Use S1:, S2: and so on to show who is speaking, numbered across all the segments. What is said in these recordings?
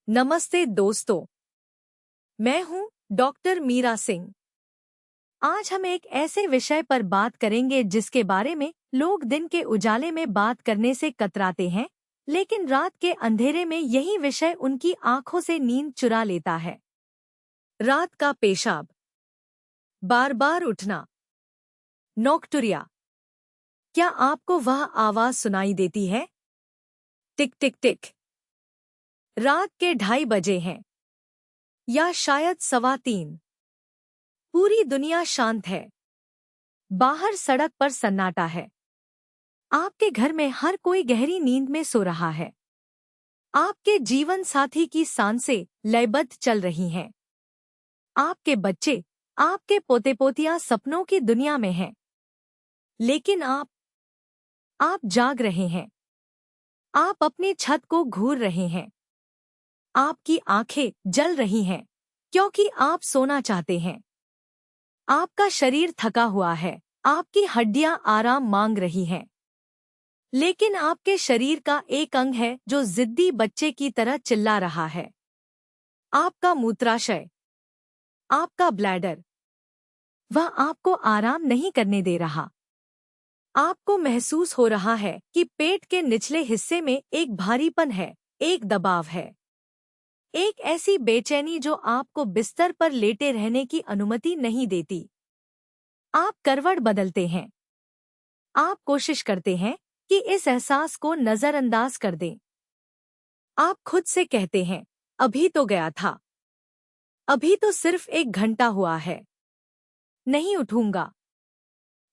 S1: नमस्ते दोस्तों, मैं हूं डॉक्टर मीरा सिंह। आज हम एक ऐसे विषय पर बात करेंगे जिसके बारे में लोग दिन के उजाले में बात करने से कतराते हैं, लेकिन रात के अंधेरे में यही विषय उनकी आंखों से नींद चुरा लेता है। रात का पेशाब, बार बार उठना, नोक्टुरिया। क्या आपको वह आवाज सुनाई देती है? टिक टिक टिक। रात के 2:30 बजे हैं या शायद 2:15। पूरी दुनिया शांत है। बाहर सड़क पर सन्नाटा है। आपके घर में हर कोई गहरी नींद में सो रहा है। आपके जीवन साथी की सांसें लयबद्ध चल रही हैं। आपके बच्चे, आपके पोते पोतियां सपनों की दुनिया में हैं। लेकिन आप जाग रहे हैं। आप अपनी छत को घूर रहे हैं। आपकी आंखें जल रही हैं क्योंकि आप सोना चाहते हैं। आपका शरीर थका हुआ है। आपकी हड्डियां आराम मांग रही हैं। लेकिन आपके शरीर का एक अंग है जो जिद्दी बच्चे की तरह चिल्ला रहा है। आपका मूत्राशय, आपका ब्लैडर, वह आपको आराम नहीं करने दे रहा। आपको महसूस हो रहा है कि पेट के निचले हिस्से में एक भारीपन है, एक दबाव है, एक ऐसी बेचैनी जो आपको बिस्तर पर लेटे रहने की अनुमति नहीं देती। आप करवट बदलते हैं। आप कोशिश करते हैं कि इस एहसास को नजरअंदाज कर दें। आप खुद से कहते हैं, अभी तो गया था, अभी तो सिर्फ 1 घंटा हुआ है, नहीं उठूंगा।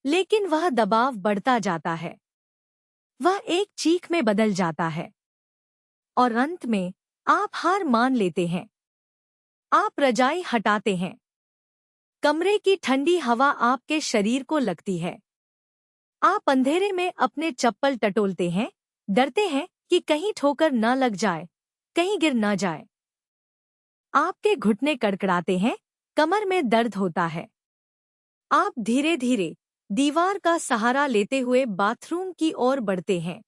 S1: लेकिन वह दबाव बढ़ता जाता है। वह एक चीख में बदल जाता है। और अंत में आप हार मान लेते हैं। आप रजाई हटाते हैं। कमरे की ठंडी हवा आपके शरीर को लगती है। आप अंधेरे में अपने चप्पल टटोलते हैं, डरते हैं कि कहीं ठोकर न लग जाए, कहीं गिर न जाए। आपके घुटने कड़कड़ाते हैं, कमर में दर्द होता है। आप धीरे धीरे दीवार का सहारा लेते हुए बाथरूम की ओर बढ़ते हैं।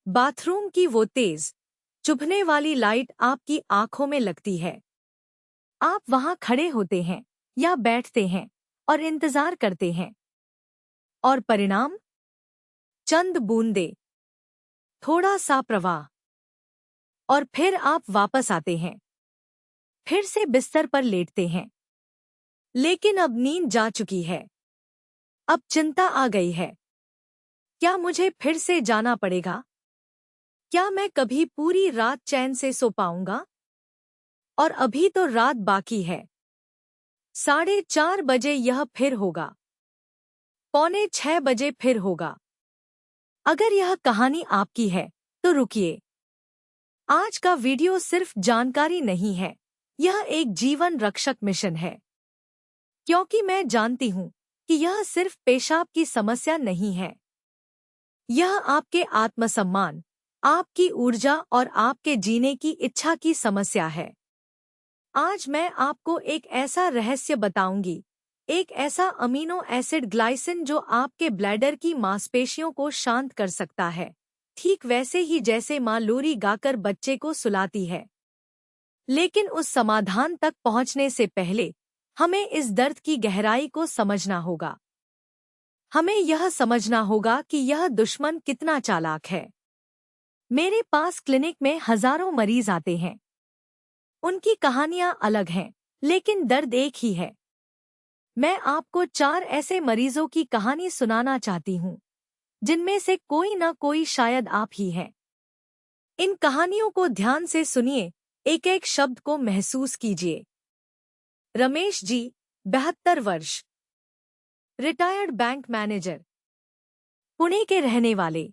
S1: बाथरूम की वो तेज, चुभने वाली लाइट आपकी आंखों में लगती है। आप वहां खड़े होते हैं या बैठते हैं और इंतजार करते हैं। और परिणाम? चंद बूंदे, थोड़ा सा प्रवाह, और फिर आप वापस आते हैं। फिर से बिस्तर पर लेटते हैं। लेकिन अब नींद जा चुकी है। अब चिंता आ गई है। क्या मुझे फिर से जाना पड़ेगा? क्या मैं कभी पूरी रात चैन से सो पाऊंगा? और अभी तो रात बाकी है। 4:30 बजे यह फिर होगा। 5:45 बजे फिर होगा। अगर यह कहानी आपकी है तो रुकिए। आज का वीडियो सिर्फ जानकारी नहीं है, यह एक जीवन रक्षक मिशन है। क्योंकि मैं जानती हूं कि यह सिर्फ पेशाब की समस्या नहीं है। यह आपके आत्मसम्मान, आपकी ऊर्जा और आपके जीने की इच्छा की समस्या है। आज मैं आपको एक ऐसा रहस्य बताऊंगी, एक ऐसा अमीनो एसिड ग्लाइसिन जो आपके ब्लैडर की मांसपेशियों को शांत कर सकता है, ठीक वैसे ही जैसे माँ लोरी गाकर बच्चे को सुलाती है। लेकिन उस समाधान तक पहुंचने से पहले हमें इस दर्द की गहराई को समझना होगा। हमें यह समझना होगा कि यह दुश्मन कितना चालाक है। मेरे पास क्लिनिक में हजारों मरीज आते हैं। उनकी कहानियां अलग हैं, लेकिन दर्द एक ही है। मैं आपको 4 ऐसे मरीजों की कहानी सुनाना चाहती हूं, जिनमें से कोई न कोई शायद आप ही हैं। इन कहानियों को ध्यान से सुनिए, एक एक शब्द को महसूस कीजिए। रमेश जी, 72 वर्ष, रिटायर्ड बैंक मैनेजर, पुणे के रहने वाले।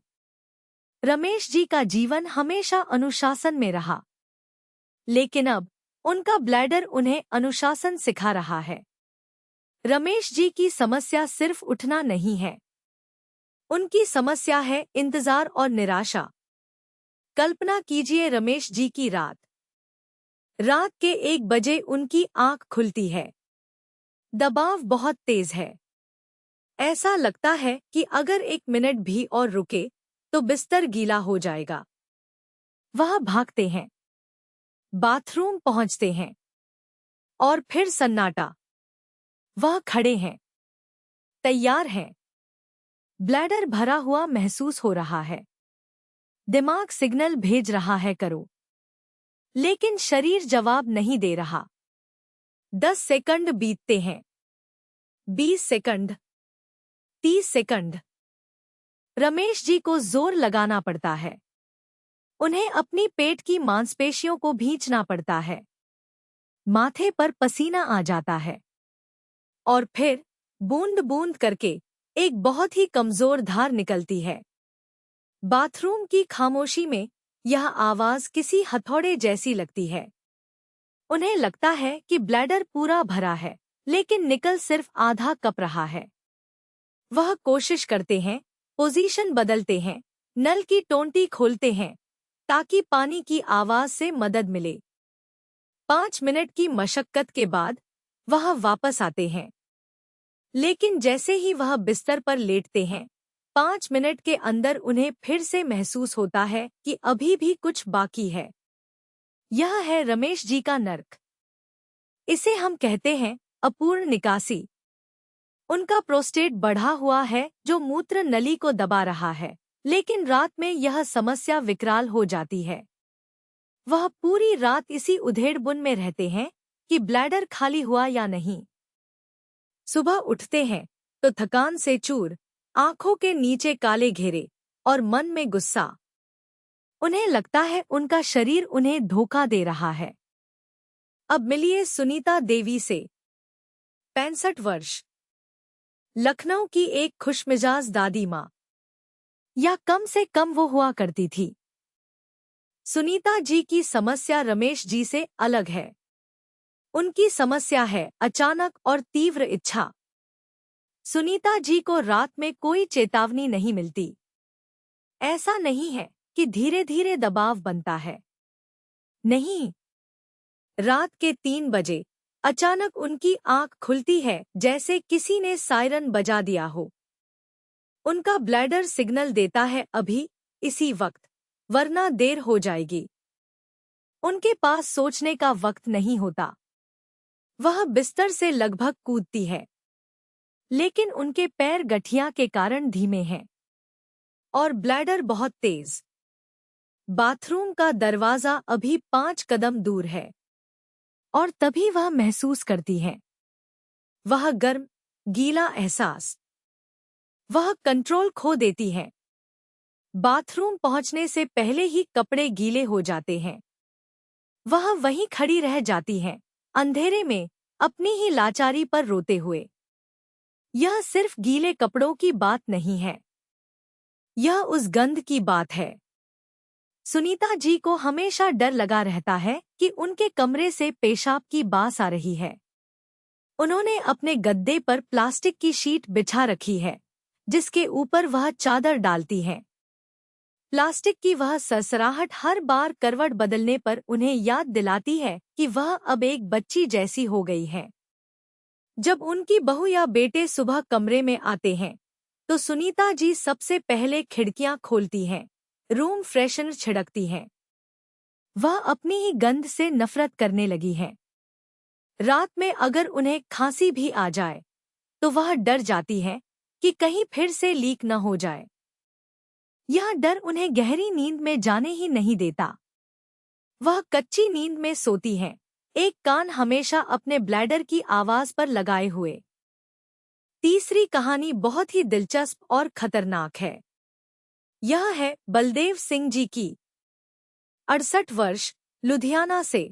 S1: रमेश जी का जीवन हमेशा अनुशासन में रहा। लेकिन अब उनका ब्लैडर उन्हें अनुशासन सिखा रहा है। रमेश जी की समस्या सिर्फ उठना नहीं है। उनकी समस्या है इंतजार और निराशा। कल्पना कीजिए रमेश जी की रात। रात के 1 बजे उनकी आंख खुलती है। दबाव बहुत तेज है। ऐसा लगता है कि अगर 1 मिनट भी और रुके तो बिस्तर गीला हो जाएगा। वह भागते हैं। बाथरूम पहुंचते हैं और फिर सन्नाटा। वह खड़े हैं, तैयार हैं। ब्लैडर भरा हुआ महसूस हो रहा है। दिमाग सिग्नल भेज रहा है करो, लेकिन शरीर जवाब नहीं दे रहा। 10 सेकंड बीतते हैं, 20 सेकंड, 30 सेकंड। रमेश जी को जोर लगाना पड़ता है। उन्हें अपनी पेट की मांसपेशियों को भींचना पड़ता है। माथे पर पसीना आ जाता है और फिर बूंद बूंद करके एक बहुत ही कमजोर धार निकलती है। बाथरूम की खामोशी में यह आवाज किसी हथौड़े जैसी लगती है। उन्हें लगता है कि ब्लैडर पूरा भरा है, लेकिन निकल सिर्फ आधा कप रहा है। वह कोशिश करते हैं, पोजीशन बदलते हैं, नल की टोंटी खोलते हैं ताकि पानी की आवाज से मदद मिले। 5 मिनट की मशक्कत के बाद वह वापस आते हैं, लेकिन जैसे ही वह बिस्तर पर लेटते हैं, 5 मिनट के अंदर उन्हें फिर से महसूस होता है कि अभी भी कुछ बाकी है। यह है रमेश जी का नर्क। इसे हम कहते हैं अपूर्ण निकासी। उनका प्रोस्टेट बढ़ा हुआ है जो मूत्र नली को दबा रहा है, लेकिन रात में यह समस्या विकराल हो जाती है। वह पूरी रात इसी उधेड़बुन में रहते हैं कि ब्लैडर खाली हुआ या नहीं। सुबह उठते हैं तो थकान से चूर, आंखों के नीचे काले घेरे और मन में गुस्सा। उन्हें लगता है उनका शरीर उन्हें धोखा दे रहा है। अब मिलिए सुनीता देवी से। 65 वर्ष, लखनऊ की एक खुशमिजाज दादी माँ, या कम से कम वो हुआ करती थी। सुनीता जी की समस्या रमेश जी से अलग है। उनकी समस्या है अचानक और तीव्र इच्छा। सुनीता जी को रात में कोई चेतावनी नहीं मिलती। ऐसा नहीं है कि धीरे धीरे दबाव बनता है। नहीं, रात के 3 बजे अचानक उनकी आंख खुलती है जैसे किसी ने सायरन बजा दिया हो। उनका ब्लैडर सिग्नल देता है अभी, इसी वक्त, वरना देर हो जाएगी। उनके पास सोचने का वक्त नहीं होता। वह बिस्तर से लगभग कूदती है, लेकिन उनके पैर गठिया के कारण धीमे हैं और ब्लैडर बहुत तेज। बाथरूम का दरवाजा अभी 5 कदम दूर है और तभी वह महसूस करती है, वह गर्म, गीला एहसास। वह कंट्रोल खो देती है। बाथरूम पहुंचने से पहले ही कपड़े गीले हो जाते हैं। वह वहीं खड़ी रह जाती है, अंधेरे में, अपनी ही लाचारी पर रोते हुए। यह सिर्फ गीले कपड़ों की बात नहीं है, यह उस गंध की बात है। सुनीता जी को हमेशा डर लगा रहता है कि उनके कमरे से पेशाब की बास आ रही है। उन्होंने अपने गद्दे पर प्लास्टिक की शीट बिछा रखी है, जिसके ऊपर वह चादर डालती हैं। प्लास्टिक की वह सरसराहट हर बार करवट बदलने पर उन्हें याद दिलाती है कि वह अब एक बच्ची जैसी हो गई है। जब उनकी बहू या बेटे सुबह कमरे में आते हैं, तो सुनीता जी सबसे पहले खिड़कियां खोलती हैं, रूम फ्रेशनर छिड़कती हैं। वह अपनी ही गंध से नफरत करने लगी हैं। रात में अगर उन्हें खांसी भी आ जाए, तो वह डर जाती है कि कहीं फिर से लीक न हो जाए। यह डर उन्हें गहरी नींद में जाने ही नहीं देता। वह कच्ची नींद में सोती हैं, एक कान हमेशा अपने ब्लैडर की आवाज पर लगाए हुए। तीसरी कहानी बहुत ही दिलचस्प और खतरनाक है। यह है बलदेव सिंह जी की। 68 वर्ष, लुधियाना से।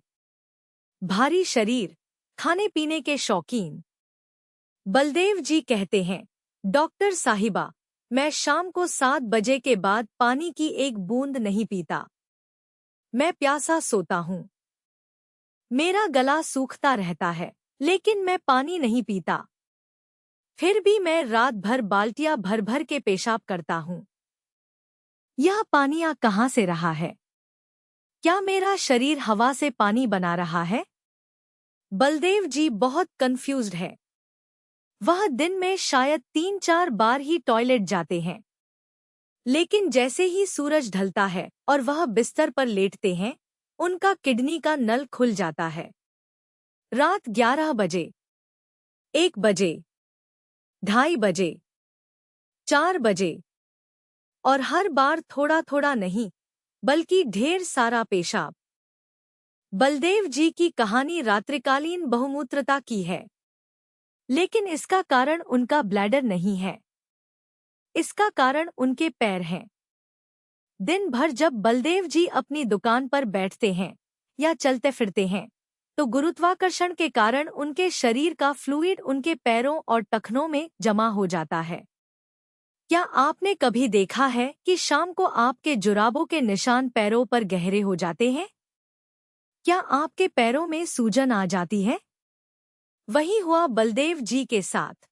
S1: भारी शरीर, खाने पीने के शौकीन। बलदेव जी कहते हैं, डॉक्टर साहिबा, मैं शाम को 7 बजे के बाद पानी की एक बूंद नहीं पीता। मैं प्यासा सोता हूँ। मेरा गला सूखता रहता है, लेकिन मैं पानी नहीं पीता। फिर भी मैं रात भर बाल्टियां भर भर के पेशाब करता हूँ। यह पानियां कहाँ से रहा है? क्या मेरा शरीर हवा से पानी बना रहा है? बलदेव जी बहुत कंफ्यूज्ड है। वह दिन में शायद 3-4 बार ही टॉयलेट जाते हैं, लेकिन जैसे ही सूरज ढलता है और वह बिस्तर पर लेटते हैं, उनका किडनी का नल खुल जाता है। रात 11 बजे, 1 बजे, 2:30 बजे, 4 बजे, और हर बार थोड़ा थोड़ा नहीं, बल्कि ढेर सारा पेशाब। बलदेव जी की कहानी रात्रिकालीन बहुमूत्रता की है, लेकिन इसका कारण उनका ब्लैडर नहीं है। इसका कारण उनके पैर हैं। दिन भर जब बलदेव जी अपनी दुकान पर बैठते हैं या चलते फिरते हैं, तो गुरुत्वाकर्षण के कारण उनके शरीर का फ्लूइड उनके पैरों और टखनों में जमा हो जाता है। क्या आपने कभी देखा है कि शाम को आपके जुराबों के निशान पैरों पर गहरे हो जाते हैं? क्या आपके पैरों में सूजन आ जाती है? वही हुआ बलदेव जी के साथ।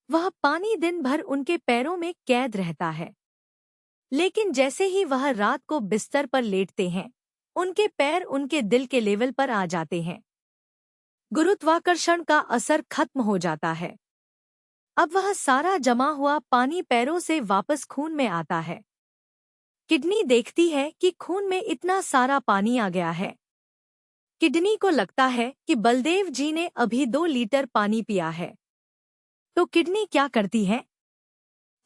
S1: वह पानी दिन भर उनके पैरों में कैद रहता है, लेकिन जैसे ही वह रात को बिस्तर पर लेटते हैं, उनके पैर उनके दिल के लेवल पर आ जाते हैं। गुरुत्वाकर्षण का असर खत्म हो जाता है। अब वह सारा जमा हुआ पानी पैरों से वापस खून में आता है। किडनी देखती है कि खून में इतना सारा पानी आ गया है। किडनी को लगता है कि बलदेव जी ने अभी 2 लीटर पानी पिया है। तो किडनी क्या करती है?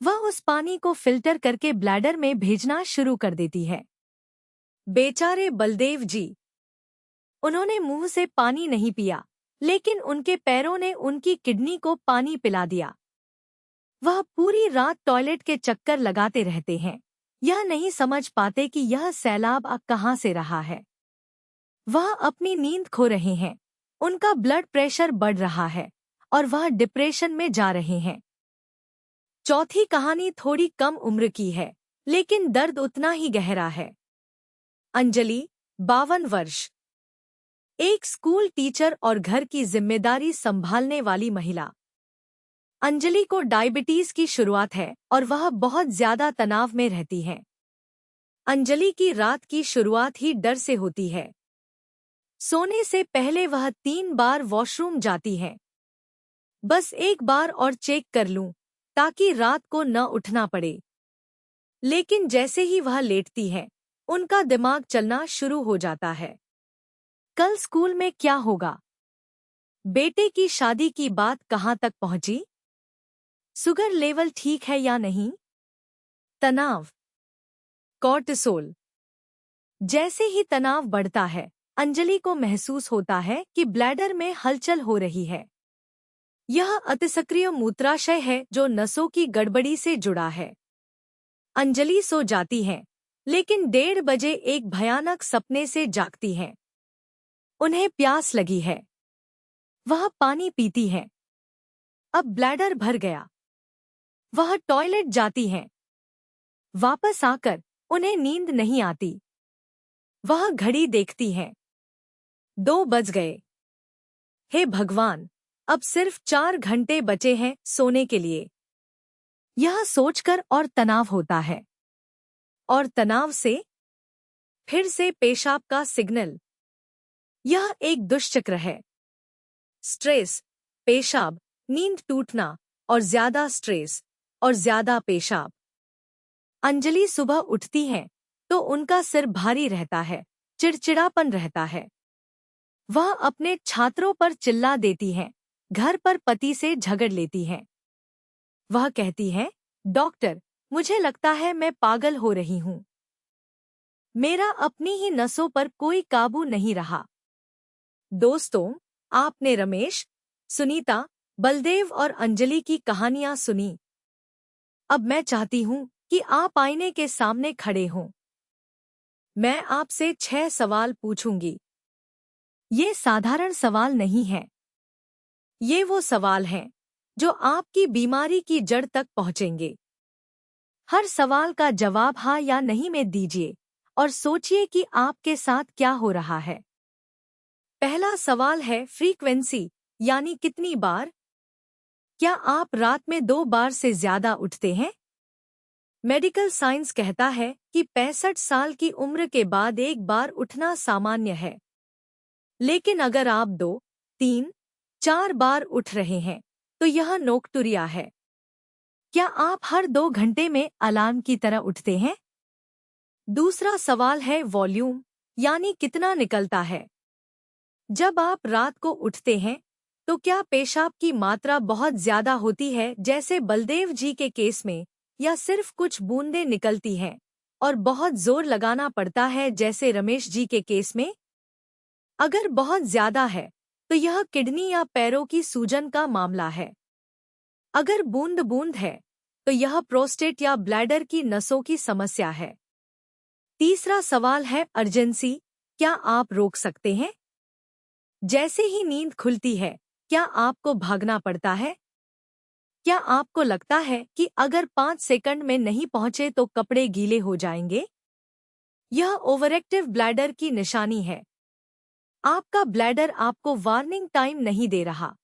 S1: वह उस पानी को फिल्टर करके ब्लैडर में भेजना शुरू कर देती है। बेचारे बलदेव जी, उन्होंने मुंह से पानी नहीं पिया, लेकिन उनके पैरों ने उनकी किडनी को पानी पिला दिया। वह पूरी रात टॉयलेट के चक्कर लगाते रहते हैं, यह नहीं समझ पाते कि यह सैलाब कहाँ से रहा है। वह अपनी नींद खो रहे हैं, उनका ब्लड प्रेशर बढ़ रहा है और वह डिप्रेशन में जा रहे हैं। चौथी कहानी थोड़ी कम उम्र की है, लेकिन दर्द उतना ही गहरा है। अंजलि, 52 वर्ष, एक स्कूल टीचर और घर की जिम्मेदारी संभालने वाली महिला। अंजलि को डायबिटीज की शुरुआत है और वह बहुत ज्यादा तनाव में रहती है। अंजलि की रात की शुरुआत ही डर से होती है। सोने से पहले वह 3 बार वॉशरूम जाती है। बस एक बार और चेक कर लूं, ताकि रात को न उठना पड़े। लेकिन जैसे ही वह लेटती है, उनका दिमाग चलना शुरू हो जाता है। कल स्कूल में क्या होगा? बेटे की शादी की बात कहाँ तक पहुंची? शुगर लेवल ठीक है या नहीं? तनाव, कॉर्टिसोल। जैसे ही तनाव बढ़ता है, अंजलि को महसूस होता है कि ब्लैडर में हलचल हो रही है। यह अतिसक्रिय मूत्राशय है जो नसों की गड़बड़ी से जुड़ा है। अंजलि सो जाती है, लेकिन 1:30 बजे एक भयानक सपने से जागती है। उन्हें प्यास लगी है। वह पानी पीती है। अब ब्लैडर भर गया। वह टॉयलेट जाती हैं। वापस आकर उन्हें नींद नहीं आती। वह घड़ी देखती हैं। 2 बज गए। हे भगवान, अब सिर्फ 4 घंटे बचे हैं सोने के लिए। यह सोचकर और तनाव होता है। और तनाव से फिर से पेशाब का सिग्नल। यह एक दुष्चक्र है। स्ट्रेस, पेशाब, नींद टूटना और ज्यादा स्ट्रेस और ज्यादा पेशाब। अंजलि सुबह उठती हैं तो उनका सिर भारी रहता है, चिड़चिड़ापन रहता है। वह अपने छात्रों पर चिल्ला देती हैं, घर पर पति से झगड़ लेती हैं। वह कहती है, डॉक्टर, मुझे लगता है मैं पागल हो रही हूँ। मेरा अपनी ही नसों पर कोई काबू नहीं रहा। दोस्तों, आपने रमेश, सुनीता, बलदेव और अंजलि की कहानियां सुनी। अब मैं चाहती हूँ कि आप आईने के सामने खड़े हों। मैं आपसे 6 सवाल पूछूंगी। ये साधारण सवाल नहीं है। ये वो सवाल हैं जो आपकी बीमारी की जड़ तक पहुंचेंगे। हर सवाल का जवाब हाँ या नहीं में दीजिए और सोचिए कि आपके साथ क्या हो रहा है। पहला सवाल है फ्रीक्वेंसी, यानी कितनी बार? क्या आप रात में 2 बार से ज्यादा उठते हैं? मेडिकल साइंस कहता है कि 65 साल की उम्र के बाद एक बार उठना सामान्य है। लेकिन अगर आप 2, 3, 4 बार उठ रहे हैं, तो यह नोक्टुरिया है। क्या आप हर 2 घंटे में अलार्म की तरह उठते हैं? दूसरा सवाल है वॉल्यूम, यानी कितना निकलता है। जब आप रात को उठते हैं तो क्या पेशाब की मात्रा बहुत ज्यादा होती है जैसे बलदेव जी के केस में, या सिर्फ कुछ बूंदें निकलती हैं और बहुत जोर लगाना पड़ता है जैसे रमेश जी के केस में? अगर बहुत ज्यादा है तो यह किडनी या पैरों की सूजन का मामला है। अगर बूंद बूंद है तो यह प्रोस्टेट या ब्लैडर की नसों की समस्या है। तीसरा सवाल है अर्जेंसी, क्या आप रोक सकते हैं? जैसे ही नींद खुलती है क्या आपको भागना पड़ता है? क्या आपको लगता है कि अगर 5 सेकंड में नहीं पहुंचे तो कपड़े गीले हो जाएंगे? यह ओवरएक्टिव ब्लैडर की निशानी है। आपका ब्लैडर आपको वार्निंग टाइम नहीं दे रहा।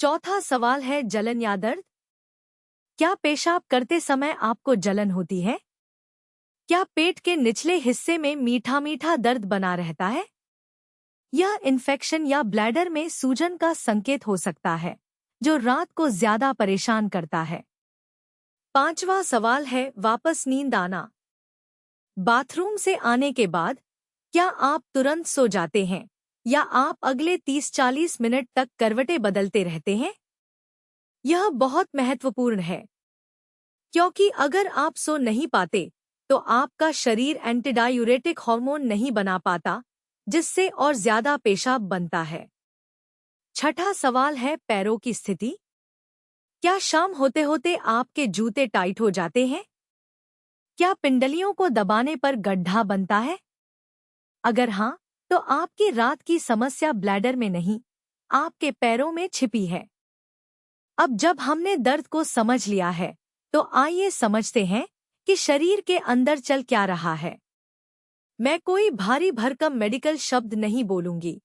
S1: चौथा सवाल है जलन या दर्द। क्या पेशाब करते समय आपको जलन होती है? क्या पेट के निचले हिस्से में मीठा मीठा दर्द बना रहता है? यह इन्फेक्शन या ब्लैडर में सूजन का संकेत हो सकता है, जो रात को ज्यादा परेशान करता है। पांचवा सवाल है वापस नींद आना। बाथरूम से आने के बाद क्या आप तुरंत सो जाते हैं या आप अगले 30-40 मिनट तक करवटें बदलते रहते हैं? यह बहुत महत्वपूर्ण है, क्योंकि अगर आप सो नहीं पाते तो आपका शरीर एंटीडायूरेटिक हार्मोन नहीं बना पाता, जिससे और ज्यादा पेशाब बनता है। छठा सवाल है पैरों की स्थिति। क्या शाम होते होते आपके जूते टाइट हो जाते हैं? क्या पिंडलियों को दबाने पर गड्ढा बनता है? अगर हाँ, तो आपकी रात की समस्या ब्लैडर में नहीं, आपके पैरों में छिपी है। अब जब हमने दर्द को समझ लिया है, तो आइए समझते हैं कि शरीर के अंदर चल क्या रहा है। मैं कोई भारी भरकम मेडिकल शब्द नहीं बोलूंगी।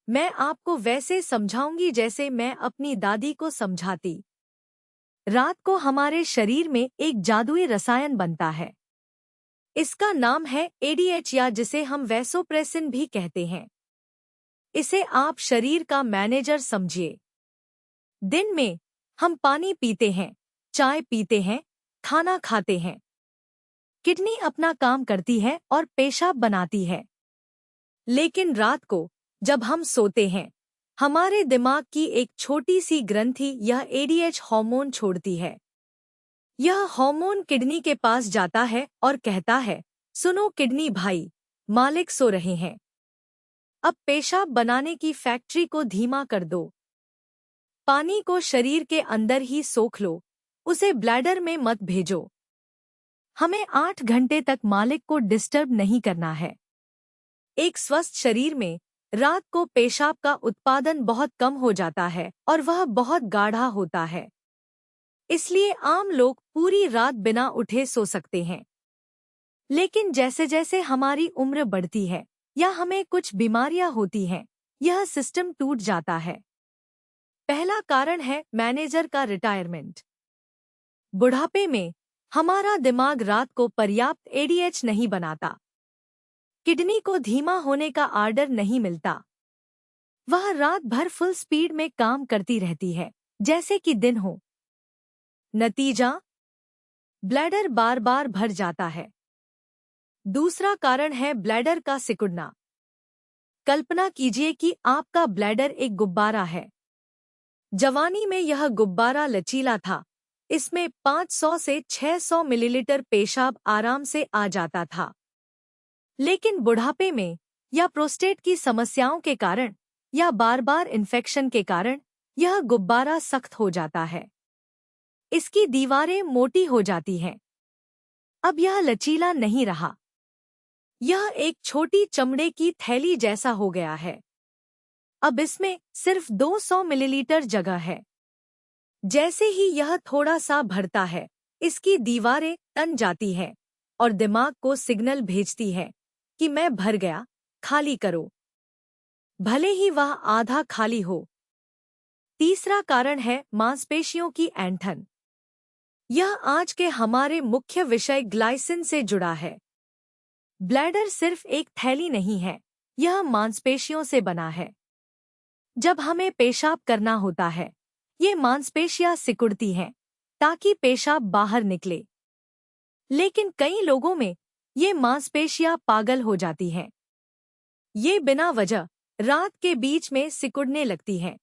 S1: मैं आपको वैसे समझाऊंगी जैसे मैं अपनी दादी को समझाती। रात को हमारे शरीर में एक जादुई रसायन बनता है। इसका नाम है एडीएच, या जिसे हम वैसोप्रेसिन भी कहते हैं। इसे आप शरीर का मैनेजर समझिए। दिन में हम पानी पीते हैं, चाय पीते हैं, खाना खाते हैं। किडनी अपना काम करती है और पेशाब बनाती है। लेकिन रात को जब हम सोते हैं, हमारे दिमाग की एक छोटी सी ग्रंथि यह एडीएच हार्मोन छोड़ती है। यह हार्मोन किडनी के पास जाता है और कहता है, सुनो किडनी भाई, मालिक सो रहे हैं। अब पेशाब बनाने की फैक्ट्री को धीमा कर दो। पानी को शरीर के अंदर ही सोख लो, उसे ब्लैडर में मत भेजो। हमें 8 घंटे तक मालिक को डिस्टर्ब नहीं करना है। एक स्वस्थ शरीर में रात को पेशाब का उत्पादन बहुत कम हो जाता है और वह बहुत गाढ़ा होता है। इसलिए आम लोग पूरी रात बिना उठे सो सकते हैं। लेकिन जैसे जैसे हमारी उम्र बढ़ती है या हमें कुछ बीमारियां होती हैं, यह सिस्टम टूट जाता है। पहला कारण है मैनेजर का रिटायरमेंट। बुढ़ापे में हमारा दिमाग रात को पर्याप्त एडीएच नहीं बनाता। किडनी को धीमा होने का आर्डर नहीं मिलता। वह रात भर फुल स्पीड में काम करती रहती है, जैसे कि दिन हो। नतीजा, ब्लैडर बार बार भर जाता है। दूसरा कारण है ब्लैडर का सिकुड़ना। कल्पना कीजिए कि आपका ब्लैडर एक गुब्बारा है। जवानी में यह गुब्बारा लचीला था। इसमें 500 से 600 मिलीलीटर पेशाब आराम से आ जाता था। लेकिन बुढ़ापे में या प्रोस्टेट की समस्याओं के कारण या बार बार इन्फेक्शन के कारण यह गुब्बारा सख्त हो जाता है। इसकी दीवारें मोटी हो जाती हैं। अब यह लचीला नहीं रहा। यह एक छोटी चमड़े की थैली जैसा हो गया है। अब इसमें सिर्फ 200 मिलीलीटर जगह है। जैसे ही यह थोड़ा सा भरता है, इसकी दीवारें तन जाती हैं और दिमाग को सिग्नल भेजती है कि मैं भर गया, खाली करो। भले ही वह आधा खाली हो। तीसरा कारण है मांसपेशियों की ऐंठन। यह आज के हमारे मुख्य विषय ग्लाइसिन से जुड़ा है। ब्लैडर सिर्फ एक थैली नहीं है, यह मांसपेशियों से बना है। जब हमें पेशाब करना होता है, ये मांसपेशियां सिकुड़ती हैं ताकि पेशाब बाहर निकले। लेकिन कई लोगों में ये मांसपेशियां पागल हो जाती हैं। ये बिना वजह रात के बीच में सिकुड़ने लगती हैं।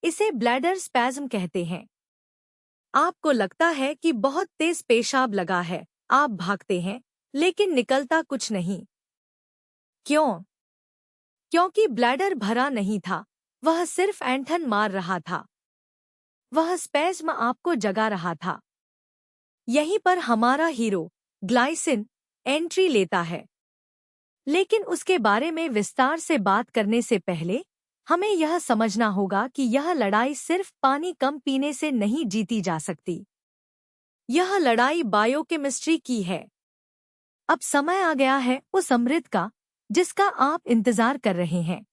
S1: इसे ब्लैडर स्पैज्म कहते हैं। आपको लगता है कि बहुत तेज पेशाब लगा है, आप भागते हैं, लेकिन निकलता कुछ नहीं। क्यों? क्योंकि ब्लैडर भरा नहीं था, वह सिर्फ ऐंठन मार रहा था। वह स्पैज्म आपको जगा रहा था। यहीं पर हमारा हीरो ग्लाइसिन एंट्री लेता है। लेकिन उसके बारे में विस्तार से बात करने से पहले हमें यह समझना होगा कि यह लड़ाई सिर्फ पानी कम पीने से नहीं जीती जा सकती। यह लड़ाई बायोकेमिस्ट्री की है। अब समय आ गया है उस अमृत का जिसका आप इंतजार कर रहे हैं।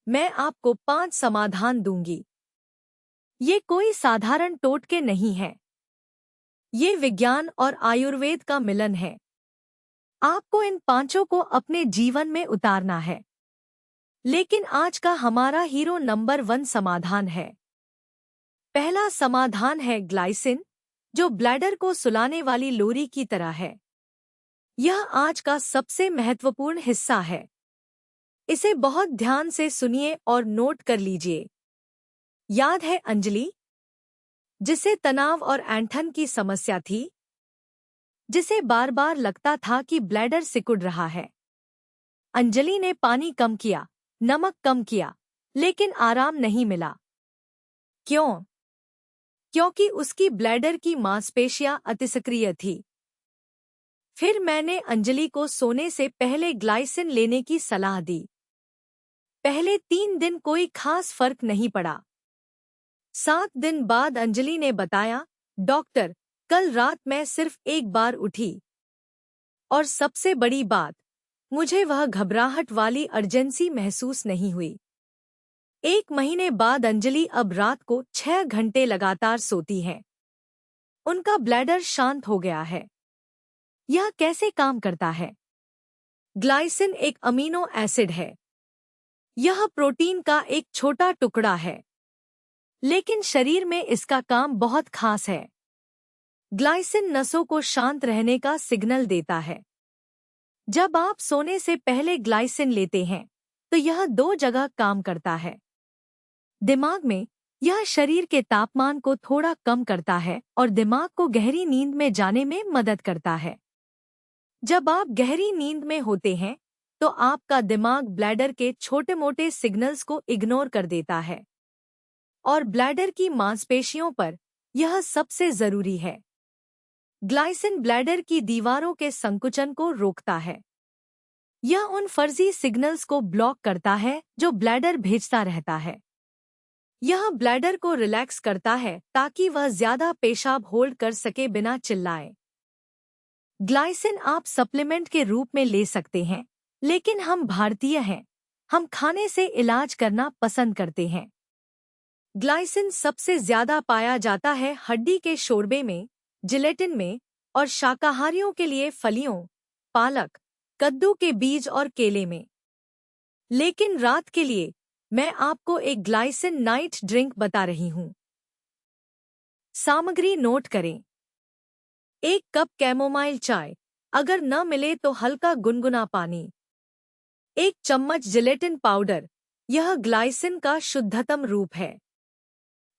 S1: मैं आपको 5 समाधान दूंगी। ये कोई साधारण टोटके नहीं है। ये विज्ञान और आयुर्वेद का मिलन है। आपको इन 5 को अपने जीवन में उतारना है। लेकिन आज का हमारा हीरो नंबर 1 समाधान है। पहला समाधान है ग्लाइसिन, जो ब्लैडर को सुलाने वाली लोरी की तरह है। यह आज का सबसे महत्वपूर्ण हिस्सा है। इसे बहुत ध्यान से सुनिए और नोट कर लीजिए। याद है अंजलि, जिसे तनाव और ऐंठन की समस्या थी, जिसे बार बार लगता था कि ब्लैडर सिकुड़ रहा है। अंजलि ने पानी कम किया, नमक कम किया, लेकिन आराम नहीं मिला। क्यों? क्योंकि उसकी ब्लैडर की मांसपेशियां अतिसक्रिय थी। फिर मैंने अंजलि को सोने से पहले ग्लाइसिन लेने की सलाह दी। पहले 3 दिन कोई खास फर्क नहीं पड़ा। 7 दिन बाद अंजलि ने बताया, डॉक्टर, कल रात मैं सिर्फ एक बार उठी। और सबसे बड़ी बात, मुझे वह घबराहट वाली अर्जेंसी महसूस नहीं हुई। 1 महीने बाद अंजलि अब रात को 6 घंटे लगातार सोती हैं। उनका ब्लैडर शांत हो गया है। यह कैसे काम करता है? ग्लाइसिन एक अमीनो एसिड है। यह प्रोटीन का एक छोटा टुकड़ा है, लेकिन शरीर में इसका काम बहुत खास है। ग्लाइसिन नसों को शांत रहने का सिग्नल देता है। जब आप सोने से पहले ग्लाइसिन लेते हैं, तो यह 2 जगह काम करता है। दिमाग में यह शरीर के तापमान को थोड़ा कम करता है और दिमाग को गहरी नींद में जाने में मदद करता है। जब आप गहरी नींद में होते हैं, तो आपका दिमाग ब्लैडर के छोटे-मोटे सिग्नल्स को इग्नोर कर देता है। और ब्लैडर की मांसपेशियों पर यह सबसे जरूरी है। ग्लाइसिन ब्लैडर की दीवारों के संकुचन को रोकता है। यह उन फर्जी सिग्नल्स को ब्लॉक करता है जो ब्लैडर भेजता रहता है। यह ब्लैडर को रिलैक्स करता है ताकि वह ज्यादा पेशाब होल्ड कर सके बिना चिल्लाए। ग्लाइसिन आप सप्लीमेंट के रूप में ले सकते हैं, लेकिन हम भारतीय हैं, हम खाने से इलाज करना पसंद करते हैं। ग्लाइसिन सबसे ज्यादा पाया जाता है हड्डी के शोरबे में, जिलेटिन में और शाकाहारियों के लिए फलियों, पालक, कद्दू के बीज और केले में। लेकिन रात के लिए मैं आपको एक ग्लाइसिन नाइट ड्रिंक बता रही हूँ। सामग्री नोट करें। 1 कप कैमोमाइल चाय, अगर न मिले तो हल्का गुनगुना पानी। 1 चम्मच जिलेटिन पाउडर, यह ग्लाइसिन का शुद्धतम रूप है।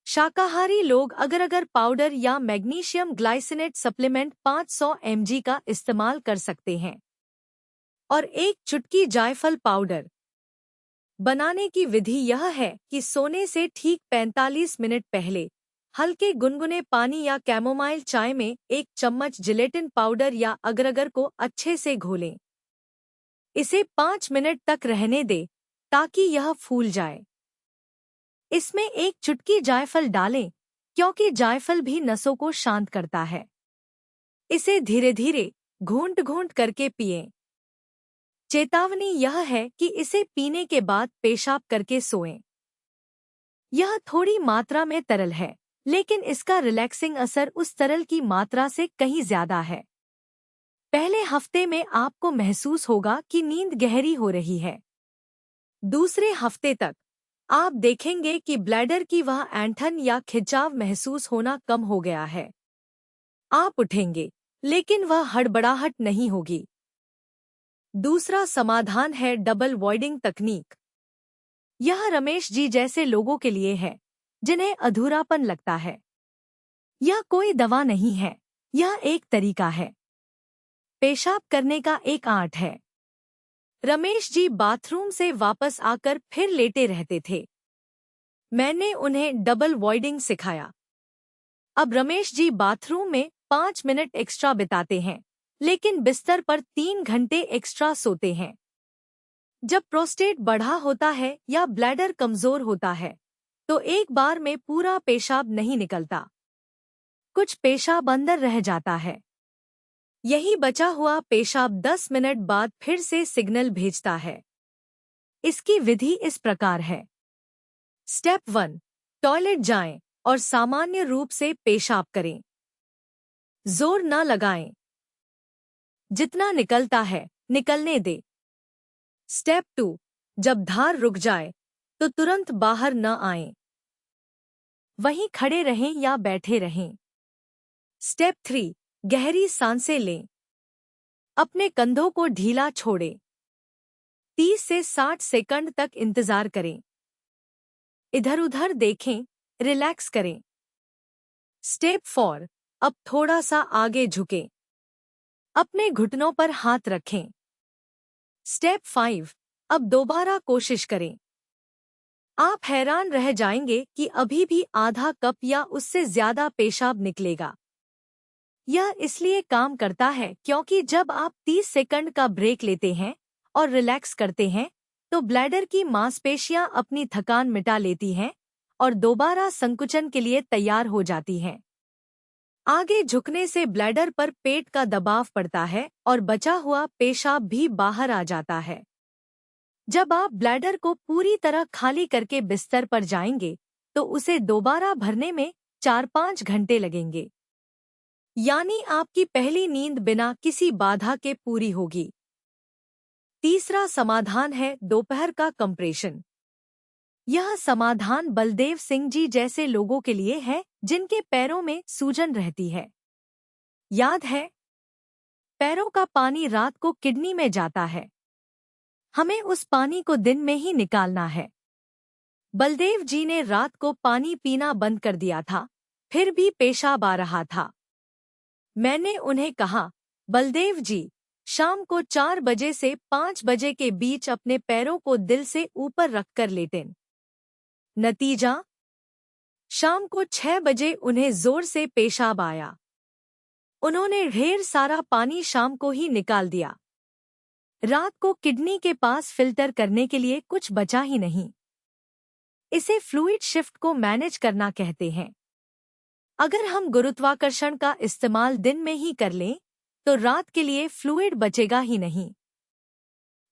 S1: शाकाहारी लोग अगर पाउडर या मैग्नीशियम ग्लाइसिनेट सप्लीमेंट 500 mg का इस्तेमाल कर सकते हैं। और 1 चुटकी जायफल पाउडर। बनाने की विधि यह है कि सोने से ठीक 45 मिनट पहले हल्के गुनगुने पानी या कैमोमाइल चाय में 1 चम्मच जिलेटिन पाउडर या अगर को अच्छे से घोलें। इसे 5 मिनट तक रहने दें ताकि यह फूल जाए। इसमें 1 चुटकी जायफल डालें, क्योंकि जायफल भी नसों को शांत करता है। इसे धीरे धीरे घूंट-घूंट करके पिएं। चेतावनी यह है कि इसे पीने के बाद पेशाब करके सोएं। यह थोड़ी मात्रा में तरल है, लेकिन इसका रिलैक्सिंग असर उस तरल की मात्रा से कहीं ज्यादा है। पहले हफ्ते में आपको महसूस होगा कि नींद गहरी हो रही है। दूसरे हफ्ते तक आप देखेंगे कि ब्लैडर की वह ऐंठन या खिंचाव महसूस होना कम हो गया है। आप उठेंगे, लेकिन वह हड़बड़ाहट नहीं होगी। दूसरा समाधान है डबल वॉइडिंग तकनीक। यह रमेश जी जैसे लोगों के लिए है जिन्हें अधूरापन लगता है। यह कोई दवा नहीं है, यह एक तरीका है। पेशाब करने का एक आर्ट है। रमेश जी बाथरूम से वापस आकर फिर लेटे रहते थे। मैंने उन्हें डबल वॉइडिंग सिखाया। अब रमेश जी बाथरूम में 5 मिनट एक्स्ट्रा बिताते हैं, लेकिन बिस्तर पर 3 घंटे एक्स्ट्रा सोते हैं। जब प्रोस्टेट बढ़ा होता है या ब्लैडर कमजोर होता है, तो एक बार में पूरा पेशाब नहीं निकलता। कुछ पेशाब अंदर रह जाता है। यही बचा हुआ पेशाब 10 मिनट बाद फिर से सिग्नल भेजता है। इसकी विधि इस प्रकार है। स्टेप 1, टॉयलेट जाएं और सामान्य रूप से पेशाब करें। जोर न लगाएं। जितना निकलता है निकलने दे। स्टेप 2, जब धार रुक जाए तो तुरंत बाहर न आएं। वहीं खड़े रहें या बैठे रहें। स्टेप 3, गहरी सांसें लें। अपने कंधों को ढीला छोड़ें। 30 से 60 सेकंड तक इंतजार करें। इधर-उधर देखें, रिलैक्स करें। स्टेप 4, अब थोड़ा सा आगे झुकें। अपने घुटनों पर हाथ रखें। स्टेप 5, अब दोबारा कोशिश करें। आप हैरान रह जाएंगे कि अभी भी आधा कप या उससे ज्यादा पेशाब निकलेगा। यह इसलिए काम करता है क्योंकि जब आप 30 सेकंड का ब्रेक लेते हैं और रिलैक्स करते हैं, तो ब्लैडर की मांसपेशियां अपनी थकान मिटा लेती हैं और दोबारा संकुचन के लिए तैयार हो जाती हैं। आगे झुकने से ब्लैडर पर पेट का दबाव पड़ता है और बचा हुआ पेशाब भी बाहर आ जाता है। जब आप ब्लैडर को पूरी तरह खाली करके बिस्तर पर जाएंगे, तो उसे दोबारा भरने में 4-5 घंटे लगेंगे। यानी आपकी पहली नींद बिना किसी बाधा के पूरी होगी। तीसरा समाधान है दोपहर का कंप्रेशन। यह समाधान बलदेव सिंह जी जैसे लोगों के लिए है जिनके पैरों में सूजन रहती है। याद है, पैरों का पानी रात को किडनी में जाता है। हमें उस पानी को दिन में ही निकालना है। बलदेव जी ने रात को पानी पीना बंद कर दिया था, फिर भी पेशाब आ रहा था। मैंने उन्हें कहा, बलदेव जी, शाम को 4 बजे से 5 बजे के बीच अपने पैरों को दिल से ऊपर रखकर लेटें। नतीजा, शाम को 6 बजे उन्हें जोर से पेशाब आया। उन्होंने ढेर सारा पानी शाम को ही निकाल दिया। रात को किडनी के पास फिल्टर करने के लिए कुछ बचा ही नहीं। इसे फ्लूइड शिफ्ट को मैनेज करना कहते हैं। अगर हम गुरुत्वाकर्षण का इस्तेमाल दिन में ही कर लें, तो रात के लिए फ्लूइड बचेगा ही नहीं।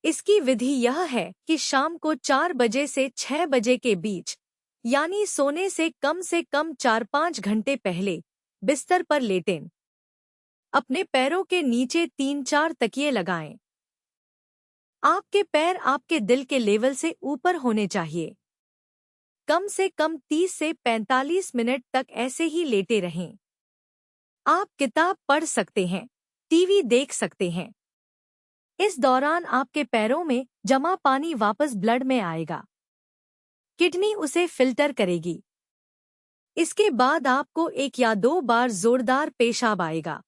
S1: इसकी विधि यह है कि शाम को 4 बजे से 6 बजे के बीच, यानी सोने से कम 4-5 घंटे पहले, बिस्तर पर लेटें। अपने पैरों के नीचे 3-4 तकिए लगाएं। आपके पैर आपके दिल के लेवल से ऊपर होने चाहिए। कम से कम 30 से 45 मिनट तक ऐसे ही लेटे रहें। आप किताब पढ़ सकते हैं, टीवी देख सकते हैं। इस दौरान आपके पैरों में जमा पानी वापस ब्लड में आएगा। किडनी उसे फिल्टर करेगी। इसके बाद आपको 1 या 2 बार जोरदार पेशाब आएगा।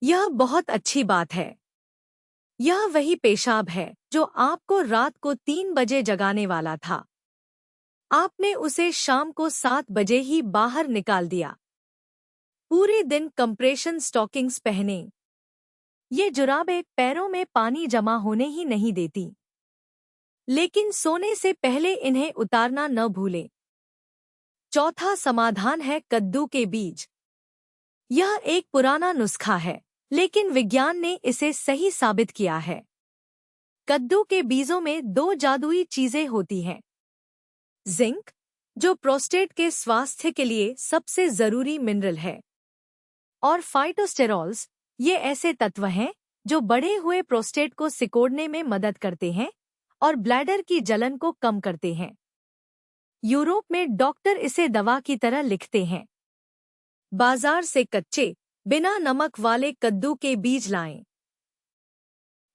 S1: यह बहुत अच्छी बात है। यह वही पेशाब है जो आपको रात को 3 बजे जगाने वाला था। आपने उसे शाम को 7 बजे ही बाहर निकाल दिया। पूरे दिन कंप्रेशन स्टॉकिंग्स पहनें। ये जुराबें पैरों में पानी जमा होने ही नहीं देती। लेकिन सोने से पहले इन्हें उतारना न भूलें। चौथा समाधान है कद्दू के बीज। यह एक पुराना नुस्खा है, लेकिन विज्ञान ने इसे सही साबित किया है। कद्दू के बीजों में 2 जादुई चीजें होती हैं। जिंक, जो प्रोस्टेट के स्वास्थ्य के लिए सबसे जरूरी मिनरल है, और फाइटोस्टेरॉल्स, ये ऐसे तत्व हैं जो बढ़े हुए प्रोस्टेट को सिकोड़ने में मदद करते हैं और ब्लैडर की जलन को कम करते हैं। यूरोप में डॉक्टर इसे दवा की तरह लिखते हैं। बाजार से कच्चे बिना नमक वाले कद्दू के बीज लाएं।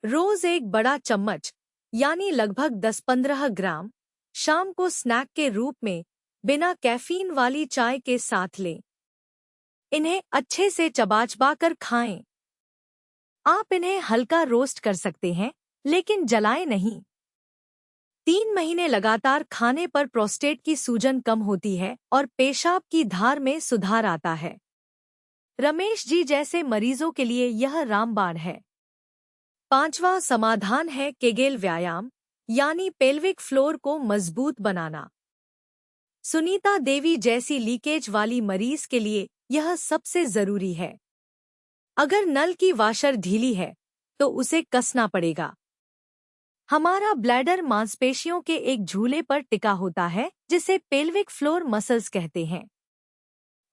S1: रोज एक बड़ा चम्मच यानी लगभग 10-15 ग्राम शाम को स्नैक के रूप में बिना कैफीन वाली चाय के साथ लें। इन्हें अच्छे से चबा कर खाएं। आप इन्हें हल्का रोस्ट कर सकते हैं, लेकिन जलाएं नहीं। 3 महीने लगातार खाने पर प्रोस्टेट की सूजन कम होती है और पेशाब की धार में सुधार आता है। रमेश जी जैसे मरीजों के लिए यह रामबाण है। 5वां समाधान है केगेल व्यायाम यानी पेल्विक फ्लोर को मजबूत बनाना। सुनीता देवी जैसी लीकेज वाली मरीज के लिए यह सबसे जरूरी है। अगर नल की वाशर ढीली है तो उसे कसना पड़ेगा। हमारा ब्लैडर मांसपेशियों के एक झूले पर टिका होता है जिसे पेल्विक फ्लोर मसल्स कहते हैं।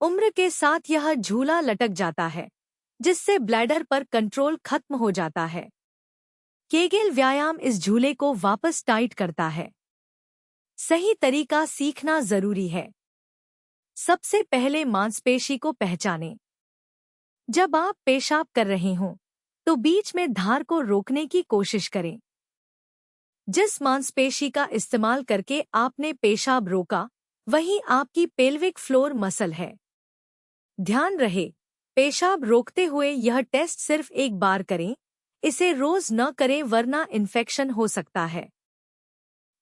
S1: उम्र के साथ यह झूला लटक जाता है, जिससे ब्लैडर पर कंट्रोल खत्म हो जाता है। केगेल व्यायाम इस झूले को वापस टाइट करता है। सही तरीका सीखना जरूरी है। सबसे पहले मांसपेशी को पहचानें। जब आप पेशाब कर रहे हों, तो बीच में धार को रोकने की कोशिश करें। जिस मांसपेशी का इस्तेमाल करके आपने पेशाब रोका, वही आपकी पेल्विक फ्लोर मसल है। ध्यान रहे, पेशाब रोकते हुए यह टेस्ट सिर्फ एक बार करें। इसे रोज न करें वरना इन्फेक्शन हो सकता है।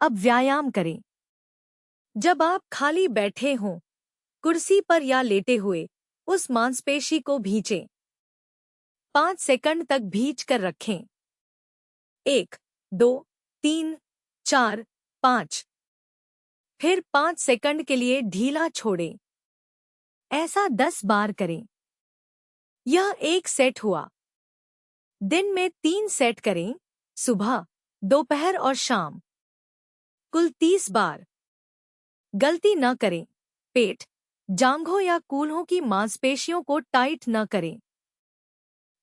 S1: अब व्यायाम करें। जब आप खाली बैठे हों, कुर्सी पर या लेटे हुए, उस मांसपेशी को भींचें। 5 सेकंड तक भींच कर रखें। 1, 2, 3, 4, 5। फिर 5 सेकंड के लिए ढीला छोड़ें। ऐसा 10 बार करें। यह एक सेट हुआ। दिन में 3 सेट करें, सुबह, दोपहर और शाम। कुल 30 बार। गलती न करें, पेट, जांघों या कूल्हों की मांसपेशियों को टाइट न करें।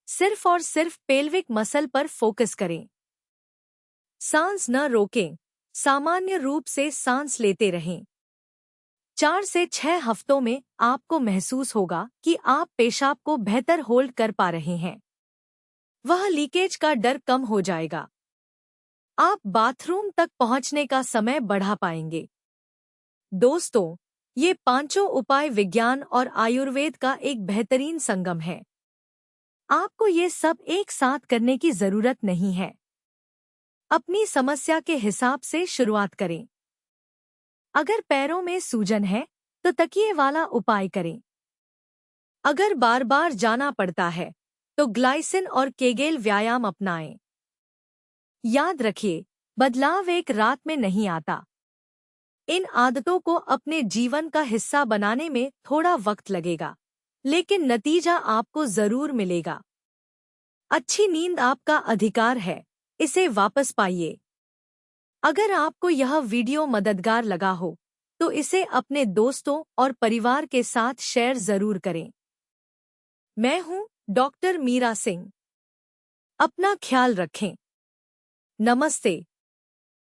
S1: सिर्फ और सिर्फ पेल्विक मसल पर फोकस करें। सांस न रोकें, सामान्य रूप से सांस लेते रहें। 4 से 6 हफ्तों में आपको महसूस होगा कि आप पेशाब को बेहतर होल्ड कर पा रहे हैं। वह लीकेज का डर कम हो जाएगा। आप बाथरूम तक पहुंचने का समय बढ़ा पाएंगे। दोस्तों, ये 5 उपाय विज्ञान और आयुर्वेद का एक बेहतरीन संगम है। आपको ये सब एक साथ करने की जरूरत नहीं है। अपनी समस्या के हिसाब से शुरुआत करें। अगर पैरों में सूजन है तो तकिए वाला उपाय करें। अगर बार बार जाना पड़ता है तो ग्लाइसिन और केगेल व्यायाम अपनाएं। याद रखिए, बदलाव एक रात में नहीं आता। इन आदतों को अपने जीवन का हिस्सा बनाने में थोड़ा वक्त लगेगा, लेकिन नतीजा आपको जरूर मिलेगा। अच्छी नींद आपका अधिकार है, इसे वापस पाइए। अगर आपको यह वीडियो मददगार लगा हो, तो इसे अपने दोस्तों और परिवार के साथ शेयर जरूर करें। मैं हूं डॉक्टर मीरा सिंह। अपना ख्याल रखें। नमस्ते।